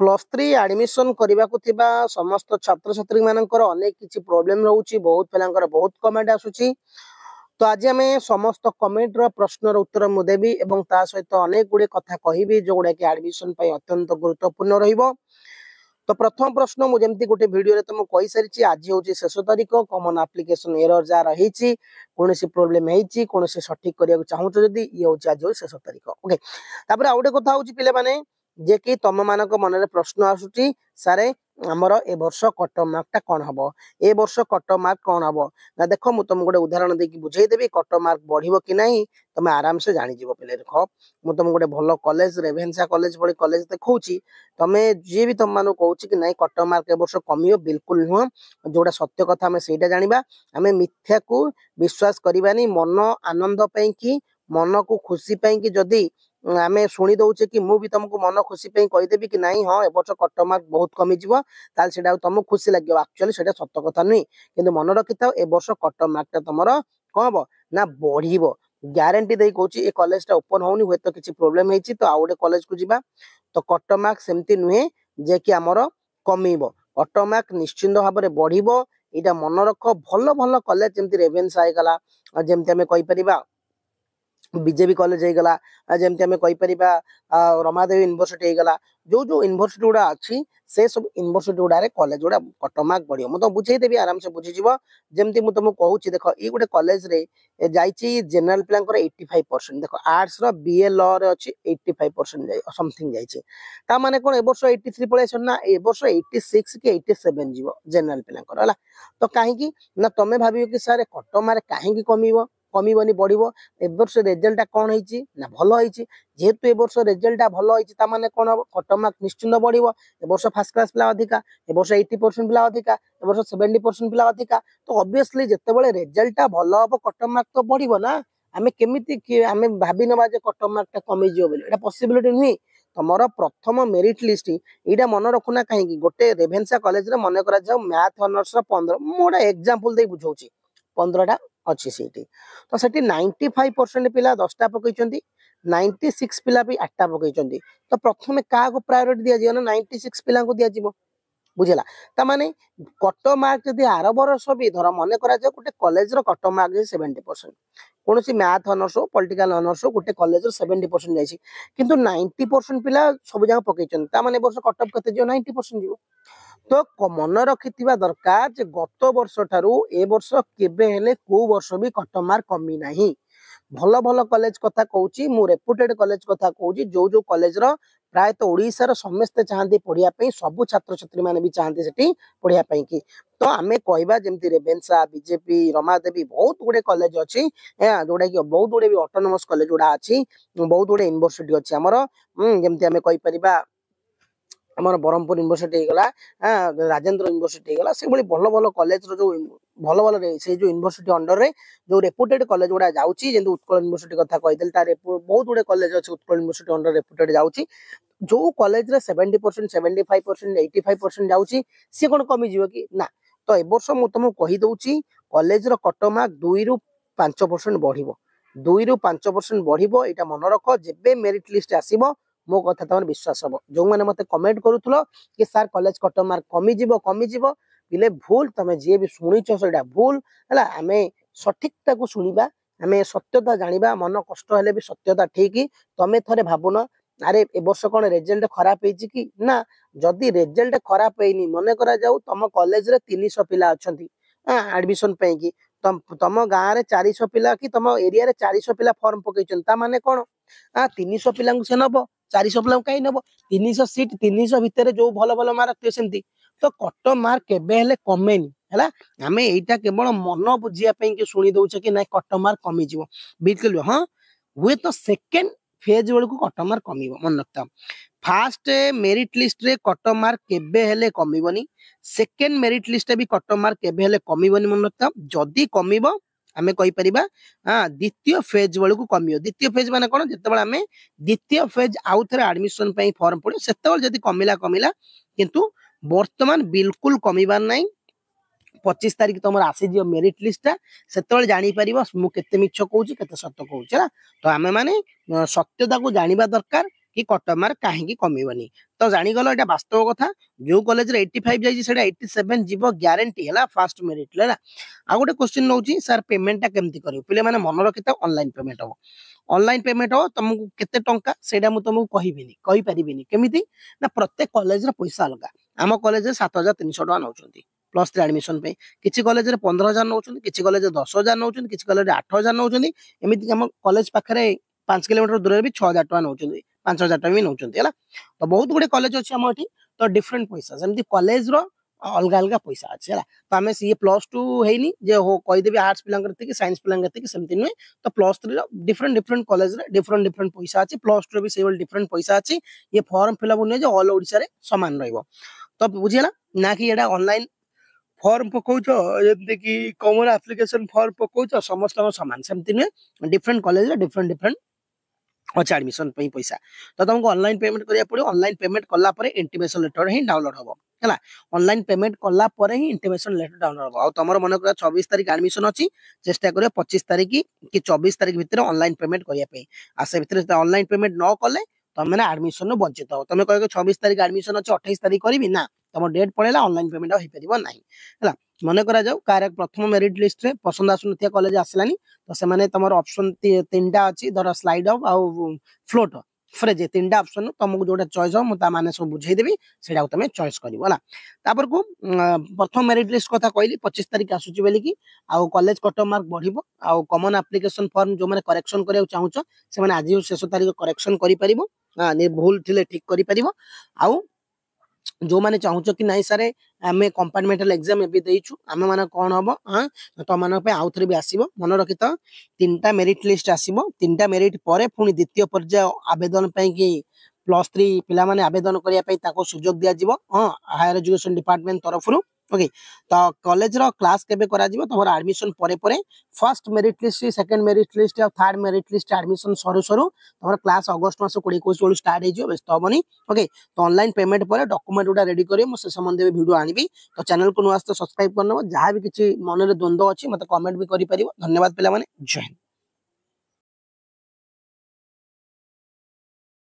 +3 admission करने को थिबा समस्त छात्र छात्री मानकर अनेक किछि प्रॉब्लम रहउची बहुत पिलांकर बहुत कमेंट आसुची। तो आज आम समस्त कमेंट रो प्रश्न उत्तर मु देबी एवं ता सहित अनेक गुडे कथा कहिबी जोगुडा कि एडमिशन पई अत्यंत गुरुत्वपूर्ण रहिबो। तो प्रथम प्रश्न मु जेमती गोटे वीडियो रे तुम कहि सारिची आज होची शेष तारीख कॉमन एप्लीकेशन एरर जा रहिची कोनोसी प्रॉब्लम हेची कोनोसी सठिक करिया को चाहू जदी ये होची आज शेष तारीख। ओके तापर आउडे कथा होची पिले माने जे कि तम मानक मन रे प्रश्न आसुची सारे हमर ए वर्ष कट मार्क टा कोन हबो ए वर्ष कट मार्क कोन हबो ना देखो मु तुम गोटे उदाहरण देकी बुझाई देबी कट मार्क बढ़िबो कि नाही तमे आराम से जानि जीवो पिले देखो मु तुम गोटे भलो कॉलेज रेवेन्सा कॉलेज बड़ी कॉलेज देखौची तमे जे भी तम मानु कहूची कि नाही कट मार्क ए वर्ष कमियो बिल्कुल नुह जोडा सत्य कथा हमें सेटा जानिबा हमें मिथ्या को विश्वास करबानी मन आनंद पई कि मन को खुशी पई कि जदी आमे शुणी दउचे कि मु भी तुमको मन खुशी पे कहि देबी कि नाही हां ए वर्ष कट मार्क बहुत कमी जीवो ताल सेटा तुमको खुशी लागो एक्चुअली सेटा सत्य कथा नहीं किंतु मन रखिथाओ ए वर्ष कट मार्क ता तमरो कोन हबो ना बढ़िबो ग्यारंटी देई कहूची ए कॉलेज ता ओपन होनी हुए तो किछि प्रॉब्लम हेची तो आउडे कॉलेज को जिबा तो कट मार्क सेमती नुहे जे कि हमरो कमीबो कट मार्क निश्चिंत भाबरे बढ़िबो एटा मन रख भलो भलो कॉलेज जेमती रेवेन्सा आइ गला जेमती हमें कहि परिबा बीजेपी कॉलेज हो गला जेमती हमें कहि परिबा रमादेवी यूनिवर्सिटी हो गला जो जो यूनिवर्सिटी गुडा अछि से सब यूनिवर्सिटी गुडा रे कॉलेज गुडा कट मार्क बढ़ियो मु तो बुझाई देबी आराम से बुझी जीवो जेमती मु तुमको कहूची देखो ई गुडे कॉलेज रे जाईची जनरल प्लान 85% देखो आर्ट्स रो बीए लॉ रे अछि 85% जाई समथिंग जाईची ता माने कोन ए वर्ष 83 पळे सन ना ए वर्ष 86 के 87 जीवो जनरल प्लान कर हला तो काहे की ना तमे भाबियो कि सारे कट मार्क काहे की कमीबो कमीबनी बढ़िबो ए वर्ष रिजल्ट कोन हेची ना भलो हेची जेहेतु ए वर्ष रिजल्ट भलो हेची ता माने कोन कट मार्क निश्चिंत बढ़िबो ए वर्ष फर्स्ट क्लास पिला अधिका ए वर्ष 80% पिला अधिका ए वर्ष 70% पिला अधिका तो ऑब्वियसली जत्ते बेले रिजल्ट भलो हबो कट मार्क तो बढ़िबो ना आमे केमिति आमे भाबी नबा जे कट मार्क ता कमी जियो बोली एटा पॉसिबिलिटी नहीं तमरो प्रथम मेरिट लिस्ट एटा मन रखुना काहे की गोटे रेवेन्सा कॉलेज रे मन करा जाऊ मैथ ऑनर्स रो 15 मोडा एग्जांपल दे बुझौची 15 टा अच्छी सीटी तो सेठी 95% पिला 10टा पकईचंती 96 पिला भी 8टा पकईचंती तो प्रथम क्या को प्रायोरिटी दिया जियो ना 96 पिला को दिया जिवो बुझला ता माने कट मार्क जदी आर बरस भी धर मन करा जाय गोटे कॉलेज रो कट मार्क 70% कोनोसी मैथ ऑनर्स हो पॉलिटिकल ऑनर्स हो गोटे कॉलेज रो 70% जायछि किंतु 90% पिला सब जगह पकईचंती ता माने वर्ष कट अप कते जियो 90% जिवो तो मन रखिथिबा दरकार जे गत वर्ष ठारू ए वर्ष केबे हेले को वर्ष भी कट मार्क कमी नाही भलो भलो कॉलेज कथा कहूची मु रेपुटेड कॉलेज कथा कहूची जो जो कॉलेज रो प्राय तो ओडिसा रो समस्त चाहते पढ़िया पई सब छात्र छात्री माने भी चाहते सेठी पढ़िया पई की तो आमे कहबा जेमति रेवेन्सा बीजेपी रमादेवी बहुत गुडे कॉलेज अछि जोडा कि बहुत गुडे भी ऑटोनोमस कॉलेज गुडा अछि बहुत गुडे यूनिवर्सिटी अछि हमरो जेमति आमे कहि परिबा हमर बरहमपुर यूनिवर्सिटी गला राजेंद्र यूनिवर्सिटी गला से बड़ी भलो भलो कॉलेज रो जो भलो भलो रे से जो यूनिवर्सिटी अंडर रे जो रेपुटेड कॉलेज गुडा जाउची जेंतु उत्कल यूनिवर्सिटी कथा कहिदेल तारे बहुत गुडे कॉलेज अछि उत्कल यूनिवर्सिटी अंडर रेपुटेड जाउची जो कॉलेज रे 70% 75% 85% जाउची से कोन कमी जीव कि ना तो ए वर्ष मु तुमको कहि दउची कॉलेज रो कट मार्क 2 रु 5% बढ़िबो 2 रु 5% बढ़िबो एटा मन रखो जेबे मेरिट लिस्ट आसीबो मो कथा तमन विश्वास हबो जो माने मते कमेंट करूथलो कि सर कॉलेज कट मार्क कमी जीवो पिले भूल तमे जे भी सुनिचो सेटा भूल हला हमें सठिकता को सुनिबा हमें सत्यता जानिबा मन कष्ट हेले भी सत्यता ठीक तमे थरे भाबुना अरे ए वर्ष कोन रिजल्ट खराब हेची कि ना जदी रिजल्ट खराब हेनी मने करा जाऊ तम कॉलेज रे 300 पिला अछंती एडमिशन पे की तम गाँ रे 400 पिला कि तम एरिया रे 400 पिला फॉर्म पकईचन ता माने कोन 300 पिला से नबो 400 पिला कहीं नबो 300 सीट 300 भितर जो भलो भलो मार्क थियो सेमती तो कट मार्क केबे हेले कमेनी हला हमें एटा केवल मन बुझिया पई कि सुनी दउछ कि ना कट मार्क कमी जीवो बिल्कुल हां हुए तो सेकंड फेज बेलू कट मार्क कमिबो मन रखता फास्ट मेरिट लिस्ट रे कट मार्क केबे हेले कमिबनी सेकंड मेरिट लिस्ट भी कट मार्क केबे हेले कमिबनी मन रखता जदी कमिबो आमे कहि परिबा द्वितीय फेज बेलू कमियो द्वितीय फेज माने कोन जतबेला आमे द्वितीय फेज आउ थरे एडमिशन पई फॉर्म पड़े सेतबेल जदी कमिला किंतु वर्तमान बिल्कुल कमिबार नाही 25 तारीख तुम आसी दियो मेरिट लिस्ट से जानी पारिबो मु केते मिछ कहूची केते सत्य कहूची तो आमे माने सत्यता को जानिबा दरकार कि कट मार्क कहीं कमिबनी तो जानीगल एटा वास्तव कथा जो कॉलेज रे 85 जाई सेटा 87 जीवो ग्यारंटी हैला फर्स्ट मेरिट हैला आ गोटे क्वेश्चन नउची सर पेमेंट टा केमती करियो पिले माने मन रखिता ऑनलाइन पेमेंट हो ऑनलाइन पेमेंट हो तुमको केते टंका सेटा मु तुमको कहिबिनी कहि परिबिनी केमिति ना प्रत्येक कॉलेज रे पैसा अलगा आम कॉलेज रे 7300 टका नउचंती प्लस 3 एडमिशन पे किछि कॉलेज रे 15000 नउचंती किछि कॉलेज रे 10000 नउचंती किछि कॉलेज रे 8000 नउचंती एमिति हम कॉलेज पाखरे 5 किलोमीटर दूर रे भी 6000 टका नउचंती 5000 टका भी नउचंती हला तो बहुत गुडे कॉलेज अछि हम एठी तो डिफरेंट पैसा जेमति कॉलेज रो अलग अलग पैसा अच्छे है तो आम सी प्लस टू है जे हो कहीदेवी आर्ट्स पिला साइंस पिला सेमती नुहे तो plus three different different college रे डिफरेंट डिफरेंट पैसा अच्छी प्लस टू भी से डिफरेंट पैसा अच्छी ये फॉर्म फिलअप नुहे ऑल ओडिशा रे समान रहिबो तो बुझिला ना कि एडा ऑनलाइन फॉर्म पकाउछ जमते कि कॉमन एप्लिकेशन फॉर्म पकाउछ समस्त समान सेमती नुहे डिफरेंट कॉलेज रे डिफरेंट डिफरेंट अच्छा एडमिशन पैसा तो तुमको ऑनलाइन पेमेंट करिया पड़ो ऑनलाइन पेमेंट कला परे इंटीमेशन लेटर ही डाउनलोड हबो हला ऑनलाइन पेमेंट कला परे ही इंटीमेशन लेटर डाउनलोड हबो आ तमरो मन कर 24 तारिख एडमिशन अछि चेष्टा करियो 25 तारिख कि 24 तारिख भीतर ऑनलाइन पेमेंट करिया पे आ से भीतर ऑनलाइन पेमेंट न कले तुम मैंने एडमिशन वंचित हो तुम कह 24 तारिख एडमिशन अच्छे 28 तारिख करी ना तुम डेट पड़ेगा ऑनलाइन पेमेंट हो पार ना मन करा जाऊ कार प्रथम मेरिट लिस्ट रे पसंद आसुन कॉलेज आसलानी तो से माने तमर ऑप्शन तीनटा अछि धर स्लाइड अप आ फ्लोट फ्रेज तीनटा ऑप्शन तुमको जोटा चॉइस हो मुता माने सब बुझाई देबी सेटा तुम चॉइस करिवो होला तापर को प्रथम मेरिट लिस्ट कथा कहली 25 तारिख आसुची बेली कि आ कॉलेज कट मार्क बढ़िबो आ कॉमन एप्लिकेशन फॉर्म जो माने करेक्शन करिया चाहूछ से माने आज शेष तारिख करेक्शन करि परिबो भूल थिले ठीक करि परिबो आ जो माने चाहूछ कि नहीं सारे आमे कंपार्टमेंटल एग्जाम एबी देइछु आमे माने कोन हबो हां तो माने पे आउथरे भी आसीबो मन रखित तीनटा मेरिट लिस्ट आसीबो तीनटा मेरिट परे पुनी द्वितीय पर्याय आवेदन पई कि +3 पिला माने आवेदन करिया पई ताको सुजोग दिया जिवो हां हायर एजुकेशन डिपार्टमेंट तरफरु ओके तो कॉलेज रो क्लास केबे करा जिवो तमर एडमिशन परे परे first merit list second merit list और थर्ड मेरिट लिस्ट एडमिशन सरू सरू तमर क्लास अगस्त मास 2021 बेलू स्टार्ट हे जिवो व्यस्त हबनी ओके तो ऑनलाइन पेमेंट परे डॉक्यूमेंट उडा रेडी करियो म से संबंध में वीडियो आनिबी तो चैनल को नुआस तो सब्सक्राइब करनो जहां भी किछि मन रे द्वंद्व अछि मते कमेंट भी करि परिबो धन्यवाद पिला माने जय हिंद।